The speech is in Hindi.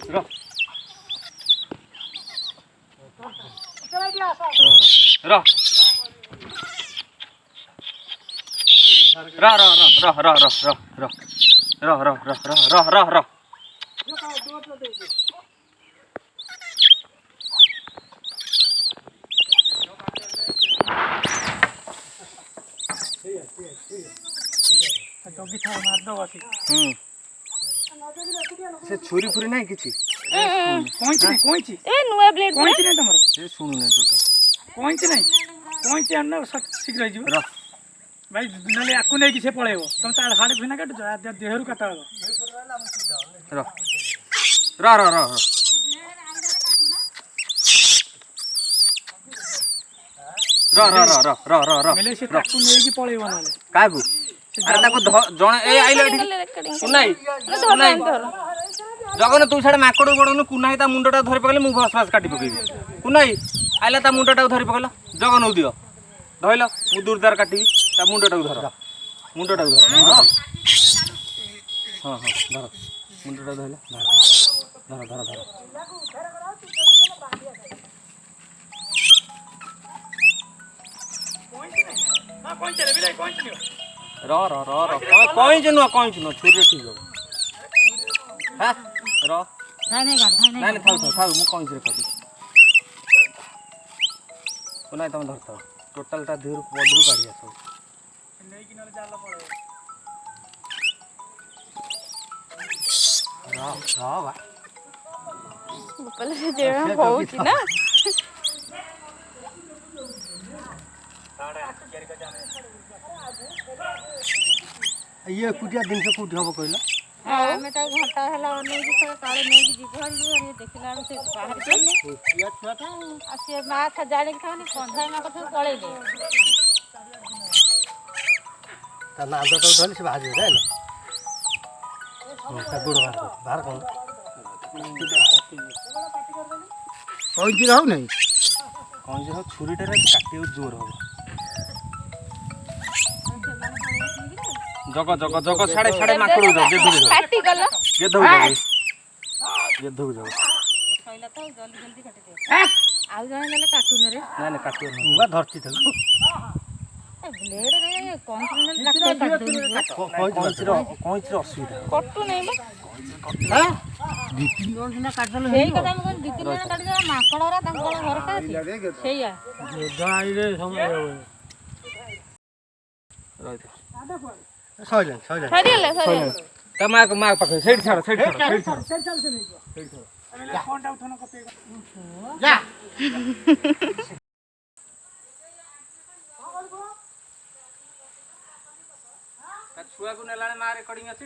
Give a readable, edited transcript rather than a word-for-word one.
ର ର ର ର ର ର ର ର ର ର से छुरी फुरी नहीं किछि कोइची नहीं कोइची ए नुआ ब्लेड कोइची नहीं तमरो से सुनु नहीं टोटल कोइची नहीं कोइची अन्ना शीघ्र हो र भाई नले आकु नहीं कि से पळेबो तुम ता हाड फिना काट देहरु काटा हो र र र र र र र र र र र मेले से काकु नहीं कि पळेबो नले कागु अरे ताको जणे ए आइले कुनाई कुनाई जगन तू छाड़ माकड़ गोड़नु कुनाई ता मुंडटा धरि पकले मु फस फस काटी पकेबी कुनाई आइला ता मुंडटा धरि पकला जगन दियो धइल मु दूरदार काटी ता मुंडटा धर मुंडटा धर हां हां धर मुंडटा धइला धर धर धर कोइची नहीं हां कोइची रे बिले कोइची नहीं र र र र कोइ जनु छुरी ठीक हो हां र नहीं गाड़ नहीं थाउ थाउ थाउ मु कोइ रे काटी कोनाई तम धरता टोटल ता देहरु बदरु काढी आसो नहीं कि नले जाला पळेबो र र बा बोले से जेरा होउची ना ये कुटिया दिन से कुटी हबो कहला हमें तो घंटा हला नहीं कि काले नहीं कि जीवन जीवन देखला से बाहर चलले कुटिया छुआ था से माँ था जाने के खाने कंधा ना कथे पड़े ले ता ना तो धल से भाजी है ना ता गुड़ बाहर कौन कोई जी रहउ नहीं कोई जी छुरीटा रे काटियो जोर हो जग जग जग साड़े साड़े माकड़ू जा जे धुग काटी गला जे धुग जा सइला तो जल्दी जल्दी काटी दे आउ जाने ले काटू न रे ना ना काटियो बा धरती थल ए ब्लेड रे कौन से लगते काट दे कोइच रो असुविधा कटू नहीं म हां दी तीन जन सिना काटल सेई कथा हम दी तीन जन काटी दे माकड़रा तांको घर का सेया जाई रे समय रहते सजन सजन सरिले तमा को मार पकड़ सेठ छाड़ सेठ छाड़ चल से नहीं सेठ अरे फोन उठाना कते जा छुआ को नेलाने मार रेकॉर्डिंग अछि